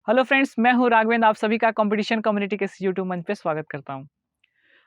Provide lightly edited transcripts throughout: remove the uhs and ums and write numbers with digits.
Hello friends, मैं हूं राघवेंद्र। आप सभी का कंपटीशन कम्युनिटी के यूट्यूब मंच पे स्वागत करता हूं।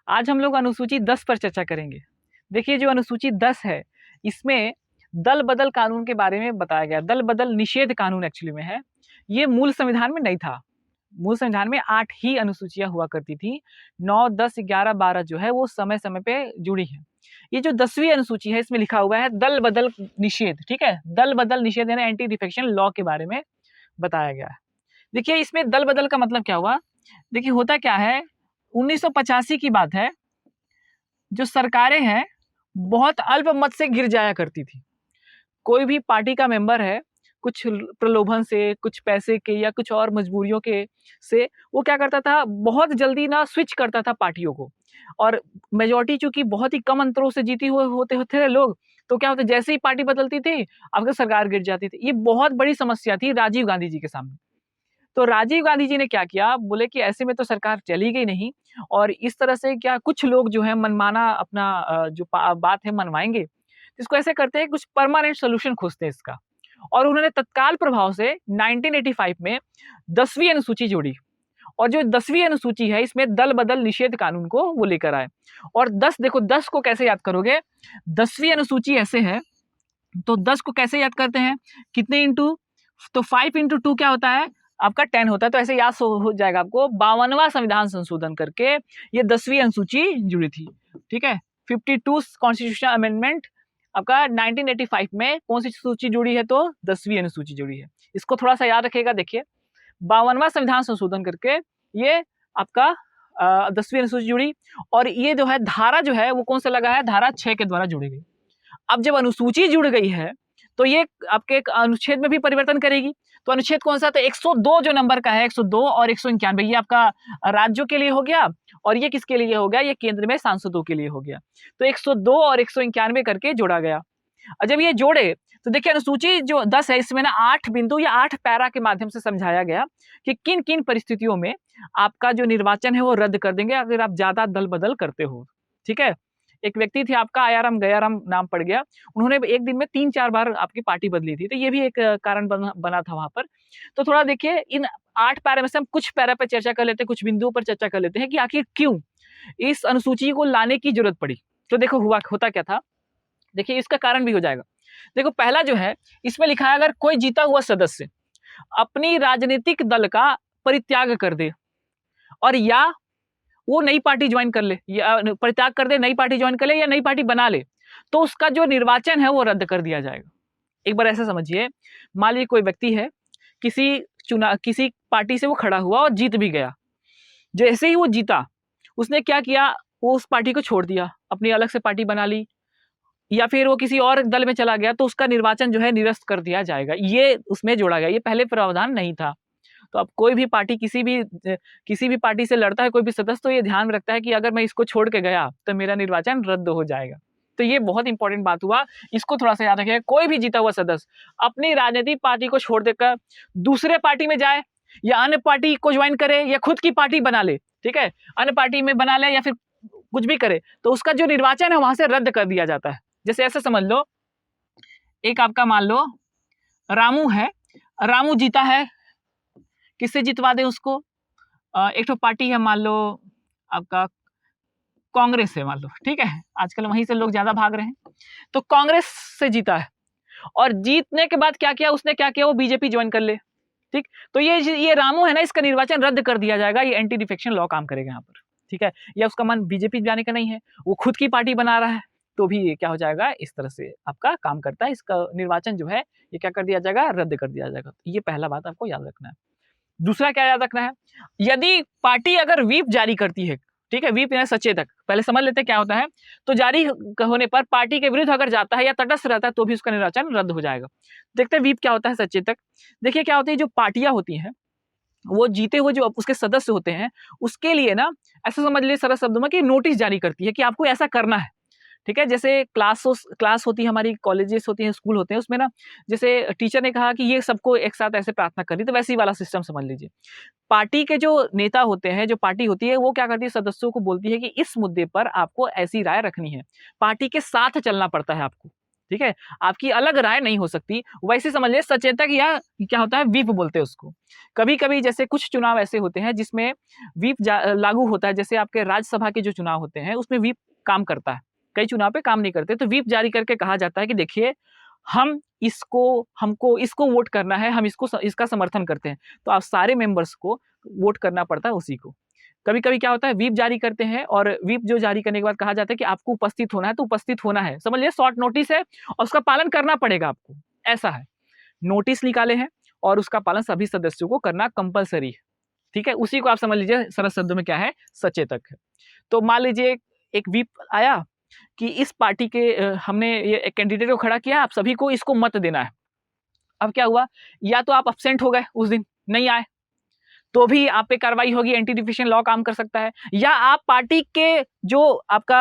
आज हम लोग अनुसूची 10 पर चर्चा करेंगे। देखिए, जो अनुसूची 10 है, इसमें दल बदल कानून के बारे में बताया गया। दल बदल निषेध कानून एक्चुअली में है। ये मूल संविधान में नहीं था। मूल संविधान में 8 ही अनुसूचियां हुआ करती थी। 9, 10, 11, 12 जो है वो समय समय पे जुड़ी है। ये जो 10वीं अनुसूची है, इसमें लिखा हुआ है दल बदल निषेध। ठीक है, दल बदल निषेध यानी एंटी डिफेक्शन लॉ के बारे में बताया गया है। देखिए, इसमें दल बदल का मतलब क्या हुआ। देखिए, होता क्या है, 1985 की बात है। जो सरकारें हैं, बहुत अल्पमत से गिर जाया करती थी। कोई भी पार्टी का मेंबर है, कुछ प्रलोभन से, कुछ पैसे के या कुछ और मजबूरियों के से वो क्या करता था, बहुत जल्दी ना स्विच करता था पार्टियों को। और मेजॉरिटी चूंकि बहुत ही कम अंतरों से जीती हुए होते होते लोग, तो क्या होता, जैसे ही पार्टी बदलती थी, आपकी सरकार गिर जाती थी। ये बहुत बड़ी समस्या थी राजीव गांधी जी के सामने। तो राजीव गांधी जी ने क्या किया, बोले कि ऐसे में तो सरकार चलेगी नहीं, और इस तरह से क्या कुछ लोग जो है मनमाना अपना जो बात है मनवाएंगे। इसको ऐसे करते हैं, कुछ परमानेंट सोल्यूशन खोजते हैं इसका। और उन्होंने तत्काल प्रभाव से 1985 में 10वीं अनुसूची जोड़ी। और जो 10वीं अनुसूची है, इसमें दल बदल निषेध कानून को वो लेकर आए। और 10, देखो 10 को कैसे याद करोगे। 10वीं अनुसूची ऐसे है, तो 10 को कैसे याद करते हैं, कितने इंटू, तो 5 इंटू 2 क्या होता है, आपका 10 होता है। तो ऐसे याद हो जाएगा आपको। 52वां संविधान संशोधन करके ये 10वीं अनुसूची जुड़ी थी। ठीक है, 52 कॉन्स्टिट्यूशन अमेंडमेंट आपका 1985 में कौन सी सूची जुड़ी है, तो 10वीं अनुसूची जुड़ी है। इसको थोड़ा सा याद रखिएगा। देखिए, 52वां संविधान संशोधन करके ये आपका 10वीं अनुसूची जुड़ी। और ये जो है धारा जो है वो कौन सा लगा है, धारा 6 के द्वारा जुड़ी गई। अब जब अनुसूची जुड़ गई है, तो ये आपके एक अनुच्छेद में भी परिवर्तन करेगी। तो अनुच्छेद कौन सा, तो 102 जो नंबर का है, 102 और 191, ये आपका राज्यों के लिए हो गया। और ये किसके लिए हो गया, ये केंद्र में सांसदों के लिए हो गया। तो 102 और 191 करके जोड़ा गया। और जब ये जोड़े, तो देखिए अनुसूची जो 10 है, इसमें ना 8 बिंदु या 8 पैरा के माध्यम से समझाया गया कि किन किन परिस्थितियों में आपका जो निर्वाचन है वो रद्द कर देंगे, अगर आप ज्यादा दल बदल करते हो। ठीक है, एक व्यक्ति थे आपका आयाराम गयाराम नाम पड़ गया। उन्होंने एक दिन में 3-4 बार आपकी पार्टी बदली थी, तो ये भी एक कारण बना था वहां पर। तो थोड़ा देखिए, इन 8 पैरा में से हम कुछ पैरा पे चर्चा कर लेते हैं, कुछ बिंदुओं पर चर्चा कर लेते हैं कि आखिर क्यों इस अनुसूची को लाने की जरूरत पड़ी। तो देखो होता क्या था। देखिए, इसका कारण भी हो जाएगा। देखो, पहला जो है, इसमें लिखा है अगर कोई जीता हुआ सदस्य अपनी राजनीतिक दल का परित्याग कर दे, और या वो नई पार्टी ज्वाइन कर ले, या परित्याग कर दे, नई पार्टी ज्वाइन कर ले या नई पार्टी बना ले, तो उसका जो निर्वाचन है वो रद्द कर दिया जाएगा। एक बार ऐसा समझिए, मान लीजिए कोई व्यक्ति है, किसी पार्टी से वो खड़ा हुआ और जीत भी गया। जैसे ही वो जीता, उसने क्या किया, वो उस पार्टी को छोड़ दिया, अपनी अलग से पार्टी बना ली, या फिर वो किसी और दल में चला गया, तो उसका निर्वाचन जो है निरस्त कर दिया जाएगा। ये उसमें जोड़ा गया, ये पहले प्रावधान नहीं था। तो अब कोई भी पार्टी किसी भी पार्टी से लड़ता है कोई भी सदस्य, तो ये ध्यान में रखता है कि अगर मैं इसको छोड़ के गया तो मेरा निर्वाचन रद्द हो जाएगा। तो ये बहुत इंपॉर्टेंट बात हुआ, इसको थोड़ा सा याद रखिएगा। कोई भी जीता हुआ सदस्य अपनी राजनीतिक पार्टी को छोड़ देकर दूसरे पार्टी में जाए, या अन्य पार्टी को ज्वाइन करे, या खुद की पार्टी बना ले, ठीक है, अन्य पार्टी में बना ले या फिर कुछ भी करे, तो उसका जो निर्वाचन है वहां से रद्द कर दिया जाता है। जैसे ऐसे समझ लो, एक आपका मान लो रामू है, रामू जीता है, किससे जितवा दे उसको, एक तो पार्टी है, मान लो आपका कांग्रेस से, मान लो, ठीक है, आजकल वहीं से लोग ज्यादा भाग रहे हैं। तो कांग्रेस से जीता है, और जीतने के बाद क्या किया उसने, क्या किया, वो बीजेपी ज्वाइन कर ले। ठीक, तो ये रामू है ना, इसका निर्वाचन रद्द कर दिया जाएगा। ये एंटी डिफेक्शन लॉ काम करेगा यहाँ पर। ठीक है, या उसका मन बीजेपी जाने का नहीं है, वो खुद की पार्टी बना रहा है, तो भी ये क्या हो जाएगा, इस तरह से आपका काम करता है। इसका निर्वाचन जो है ये क्या कर दिया जाएगा, रद्द कर दिया जाएगा। ये पहला बात आपको याद रखना है। दूसरा क्या याद रखना है, यदि पार्टी अगर व्हीप जारी करती है, ठीक है, व्हीप यानी सचेतक, पहले समझ लेते हैं क्या होता है। तो जारी होने पर पार्टी के विरुद्ध अगर जाता है या तटस्थ रहता है, तो भी उसका निर्वाचन रद्द हो जाएगा। देखते हैं व्हीप क्या होता है, सचेतक। देखिए क्या होती है, जो पार्टियां होती हैं वो जीते हुए जो उसके सदस्य होते हैं, उसके लिए ना, ऐसा समझ लीजिए सरल शब्दों में, कि नोटिस जारी करती है कि आपको ऐसा करना है। ठीक है, जैसे क्लास होती है हमारी, कॉलेजेस होती हैं, स्कूल होते हैं, उसमें ना जैसे टीचर ने कहा कि ये सबको एक साथ ऐसे प्रार्थना करनी, तो वैसे ही वाला सिस्टम समझ लीजिए। पार्टी के जो नेता होते हैं, जो पार्टी होती है, वो क्या करती है, सदस्यों को बोलती है कि इस मुद्दे पर आपको ऐसी राय रखनी है, पार्टी के साथ चलना पड़ता है आपको। ठीक है, आपकी अलग राय नहीं हो सकती। वैसे समझ लिए सचेतक या क्या होता है, व्हिप बोलते हैं उसको। कभी कभी जैसे कुछ चुनाव ऐसे होते हैं जिसमें व्हिप लागू होता है, जैसे आपके राज्यसभा के जो चुनाव होते हैं उसमें व्हिप काम करता है, कई चुनाव पे काम नहीं करते, तो व्हिप जारी करके कहा जाता है कि देखिए हम हमको इसको वोट करना है, हम इसका समर्थन करते हैं, तो आप सारे मेंबर्स को वोट करना पड़ता है उसी को। कभी कभी क्या होता है, व्हिप जारी करते हैं और व्हिप जो जारी करने के बाद कहा जाता है कि आपको उपस्थित होना है, तो उपस्थित होना है, समझ लिया, शॉर्ट नोटिस है और उसका पालन करना पड़ेगा आपको, ऐसा है। नोटिस निकाले हैं और उसका पालन सभी सदस्यों को करना कंपलसरी है, ठीक है, उसी को आप समझ लीजिए सरल शब्दों में क्या है, सचेतक है। तो मान लीजिए एक व्हिप आया कि इस पार्टी के हमने ये कैंडिडेट को खड़ा किया, आप सभी को इसको मत देना है। अब क्या हुआ, या तो आप अब्सेंट हो गए, उस दिन नहीं आए, तो भी आप पे कार्रवाई होगी, एंटी डिफेक्शन लॉ काम कर सकता है। या आप पार्टी के जो आपका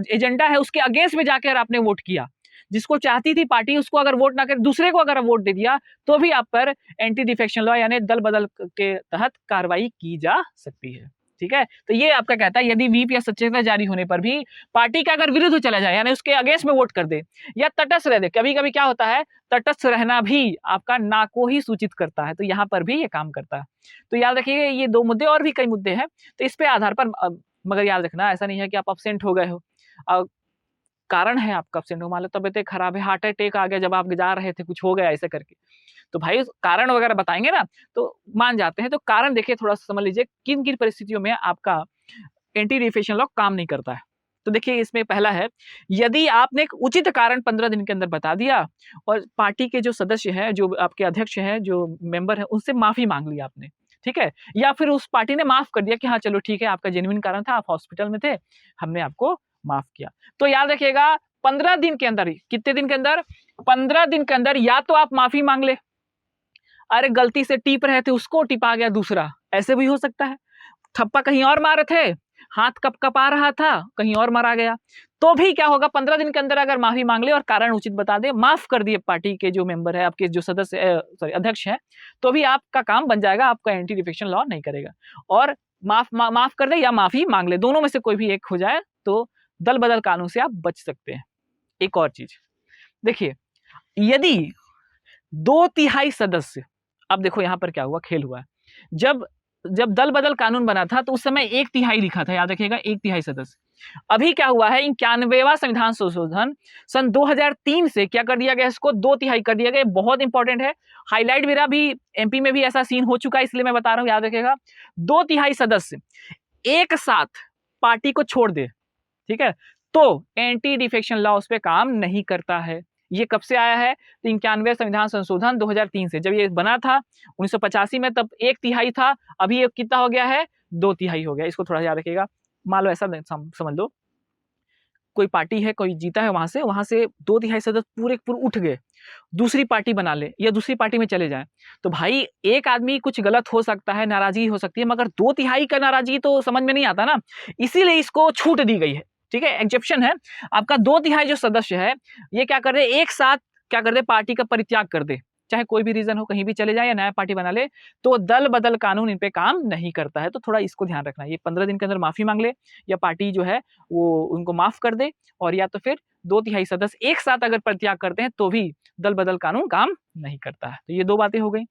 एजेंडा है उसके अगेंस्ट में जाकर आपने वोट किया, जिसको चाहती थी पार्टी उसको अगर वोट ना कर दूसरे को अगर वोट दे दिया, तो भी आप पर एंटी डिफेक्शन लॉ यानी दल बदल के तहत कार्रवाई की जा सकती है, ठीक है। तो ये आपका कहता है यदि व्हिप या सचेतक जारी होने पर भी पार्टी का अगर विरुद्ध चला जाए, यानी उसके अगेंस्ट में वोट कर दे या तटस्थ रह दे, कभी कभी क्या होता है, तटस्थ रहना भी आपका ना को ही सूचित करता है, तो यहाँ पर भी ये काम करता है। तो याद रखिए ये दो मुद्दे, और भी कई मुद्दे हैं, तो इस पे आधार पर मगर याद रखना ऐसा नहीं है कि आप अब्सेंट हो गए हो, कारण है आपका अब्सेंट हो, मान लो तबियत खराब है, हार्ट अटैक आ गया जब आप जा रहे थे, कुछ हो गया ऐसे करके, तो भाई कारण वगैरह बताएंगे ना तो मान जाते हैं। तो कारण देखिए थोड़ा सा समझ लीजिए किन किन परिस्थितियों में आपका एंटी डिफेक्शन लॉ काम नहीं करता है। तो देखिए इसमें पहला है, यदि आपने एक उचित कारण 15 दिन के अंदर बता दिया और पार्टी के जो सदस्य हैं, जो आपके अध्यक्ष हैं, जो मेंबर हैं, उनसे माफी मांग ली आपने, ठीक है, या फिर उस पार्टी ने माफ कर दिया कि हाँ चलो ठीक है आपका जेन्युइन कारण था, आप हॉस्पिटल में थे, हमने आपको माफ किया, तो याद रखिएगा 15 दिन के अंदर, कितने दिन के अंदर, 15 दिन के अंदर या तो आप माफी मांग ले, अरे गलती से टीप रहे थे उसको टिपा गया दूसरा, ऐसे भी हो सकता है, थप्पा कहीं और मारे थे, हाथ कप कपा रहा था, कहीं और मारा गया, तो भी क्या होगा, 15 दिन के अंदर अगर माफी मांग ले और कारण उचित बता दे, माफ कर दिए पार्टी के जो मेंबर है, आपके जो सदस्य सॉरी अध्यक्ष हैं, तो भी आपका काम बन जाएगा, आपका एंटी डिफेक्शन लॉ नहीं करेगा। और माफ कर दे या माफी मांग ले, दोनों में से कोई भी एक हो जाए तो दल बदल कानून से आप बच सकते हैं। एक और चीज देखिए, यदि 2/3 सदस्य, अब देखो यहां पर क्या हुआ, खेल हुआ है, जब दल बदल कानून बना था तो उस समय 1/3 लिखा था, याद रखिएगा 1/3 सदस्य। अभी क्या हुआ है, 91वां संविधान संशोधन सन 2003 से क्या कर दिया गया, इसको 2/3 कर दिया गया, बहुत इंपॉर्टेंट है, हाईलाइट मेरा भी, एमपी में भी ऐसा सीन हो चुका है इसलिए मैं बता रहा हूं, याद रखिएगा 2/3 सदस्य एक साथ पार्टी को छोड़ दे, ठीक है, तो एंटी डिफेक्शन लॉ उस पर काम नहीं करता है। ये कब से आया है, तो 91 संविधान संशोधन 2003 से, जब ये बना था 1985 में तब 1/3 था, अभी ये कितना हो गया है, 2/3 हो गया, इसको थोड़ा याद रखिएगा। मान लो ऐसा समझ लो कोई पार्टी है, कोई जीता है, वहां से 2/3 सदस्य पूरे उठ गए, दूसरी पार्टी बना ले या दूसरी पार्टी में चले जाए, तो भाई एक आदमी कुछ गलत हो सकता है, नाराजगी हो सकती है, मगर 2/3 का नाराजगी तो समझ में नहीं आता ना, इसीलिए इसको छूट दी गई है, ठीक है, एक्सेप्शन है। आपका 2/3 जो सदस्य है ये क्या कर दे, एक साथ क्या कर दे, पार्टी का परित्याग कर दे, चाहे कोई भी रीजन हो, कहीं भी चले जाए या नया पार्टी बना ले, तो दल बदल कानून इन पे काम नहीं करता है। तो थोड़ा इसको ध्यान रखना, ये 15 दिन के अंदर माफी मांग ले या पार्टी जो है वो उनको माफ कर दे, और या तो फिर 2/3 सदस्य एक साथ अगर परित्याग करते हैं तो भी दल बदल कानून काम नहीं करता है। तो ये दो बातें हो गई।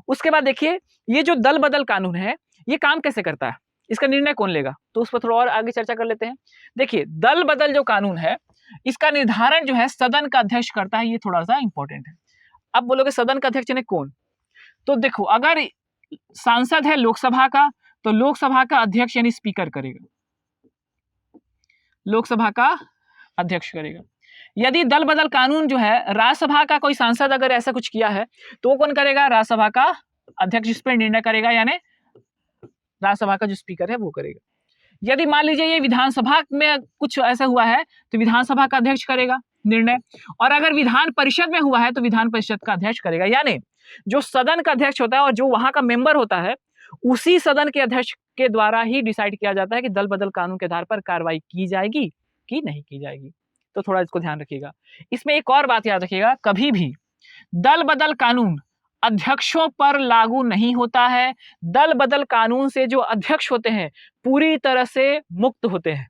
उसके बाद देखिए ये जो दल बदल कानून है ये काम कैसे करता है, इसका निर्णय कौन लेगा, तो उस पर थोड़ा और आगे चर्चा कर लेते हैं। देखिए दल बदल जो कानून है इसका निर्धारण जो है सदन का अध्यक्ष करता है, ये थोड़ा सा इंपॉर्टेंट है। अब बोलोगे सदन का अध्यक्ष ने कौन, तो देखो अगर सांसद है लोकसभा का तो लोकसभा का अध्यक्ष यानी स्पीकर करेगा, लोकसभा का अध्यक्ष करेगा। यदि दल बदल कानून जो है राज्यसभा का कोई सांसद अगर ऐसा कुछ किया है तो वो कौन करेगा, राज्यसभा का अध्यक्ष इस पर निर्णय करेगा, यानी राज्यसभा का जो स्पीकर है वो करेगा। यदि मान लीजिए ये विधानसभा में कुछ ऐसा हुआ है तो विधानसभा का अध्यक्ष करेगा निर्णय, और अगर विधान परिषद में हुआ है तो विधान परिषद का अध्यक्ष करेगा। यानी जो सदन का अध्यक्ष होता है और जो वहां का मेंबर होता है उसी सदन के अध्यक्ष के द्वारा ही डिसाइड किया जाता है कि दल बदल कानून के आधार पर कार्रवाई की जाएगी कि नहीं की जाएगी। तो थोड़ा इसको ध्यान रखिएगा। इसमें एक और बात याद रखिएगा, कभी भी दल बदल कानून अध्यक्षों पर लागू नहीं होता है। दल बदल कानून से जो अध्यक्ष होते हैं पूरी तरह से मुक्त होते हैं।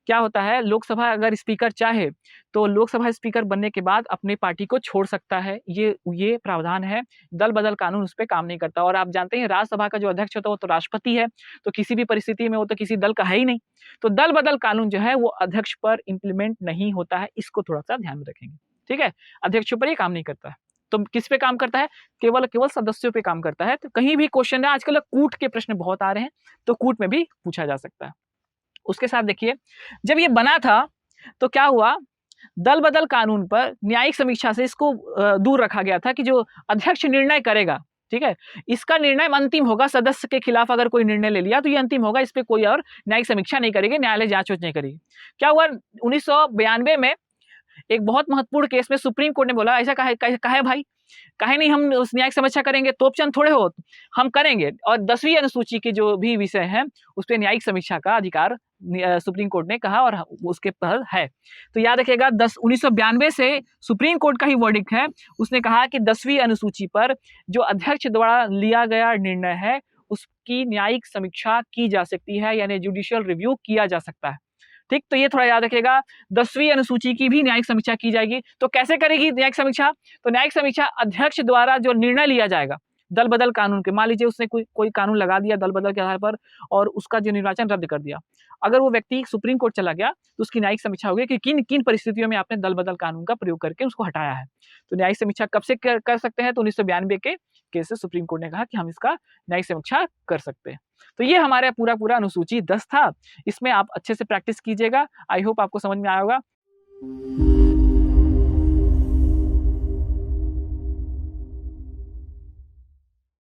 क्या होता है, लोकसभा अगर स्पीकर चाहे तो लोकसभा स्पीकर बनने के बाद अपनी पार्टी को छोड़ सकता है। ये प्रावधान है। दल बदल कानून उस पे काम नहीं करता। और आप जानते हैं राज्यसभा का जो अध्यक्ष होता है वो तो राष्ट्रपति है, तो किसी भी परिस्थिति में वो तो किसी दल का है ही नहीं। तो दल बदल कानून जो है वो अध्यक्ष पर इम्प्लीमेंट नहीं होता है, इसको थोड़ा-सा ध्यान में रखेंगे। ठीक है? अध्यक्षों पर ये काम नहीं करता है। तो किस पे काम करता है? केवल सदस्यों पे काम करता है। तो कहीं भी क्वेश्चन है, आजकल कूट के प्रश्न बहुत आ रहे हैं, तो कूट में भी पूछा जा सकता है। उसके साथ देखिए, जब ये बना था तो क्या हुआ, दल बदल कानून पर न्यायिक समीक्षा से इसको दूर रखा गया था कि जो अध्यक्ष निर्णय करेगा, ठीक है, इसका निर्णय अंतिम होगा। सदस्य के खिलाफ अगर कोई निर्णय ले लिया तो ये अंतिम होगा, इस पे कोई और न्यायिक समीक्षा नहीं करेगी, न्यायालय जांच नहीं करेगी। क्या हुआ, 1992 में एक बहुत महत्वपूर्ण केस में सुप्रीम कोर्ट ने बोला ऐसा काहे भाई, काहे नहीं हम उस न्यायिक समीक्षा करेंगे, तोपचंद थोड़े हो, हम करेंगे। और 10वीं अनुसूची के जो भी विषय हैं उस पे न्यायिक समीक्षा का अधिकार सुप्रीम कोर्ट ने कहा और उसके पर है। तो याद रखिएगा 1992 से सुप्रीम कोर्ट का ही वर्डिक्ट है। उसने कहा कि 10वीं अनुसूची पर जो अध्यक्ष द्वारा लिया गया निर्णय है उसकी न्यायिक समीक्षा की जा सकती है, यानी जुडिशियल रिव्यू किया जा सकता है। ठीक, तो ये थोड़ा याद रखिएगा। 10वीं अनुसूची की भी न्यायिक समीक्षा की जाएगी। तो कैसे करेगी न्यायिक समीक्षा? तो न्यायिक समीक्षा अध्यक्ष द्वारा जो निर्णय लिया जाएगा दल बदल कानून के, मान लीजिए उसने कोई कानून लगा दिया दल बदल के आधार पर और उसका जो निर्वाचन रद्द कर दिया, अगर वो व्यक्ति सुप्रीम कोर्ट चला गया तो उसकी न्यायिक समीक्षा होगी कि किन किन परिस्थितियों में आपने दल बदल कानून का प्रयोग करके उसको हटाया है। तो न्यायिक समीक्षा कब से कर सकते हैं? तो 1992 के केस से सुप्रीम कोर्ट ने कहा कि हम इसका न्यायिक समीक्षा कर सकते हैं। तो ये हमारा पूरा अनुसूची 10 था। इसमें आप अच्छे से प्रैक्टिस कीजिएगा। आई होप आपको समझ में आया होगा।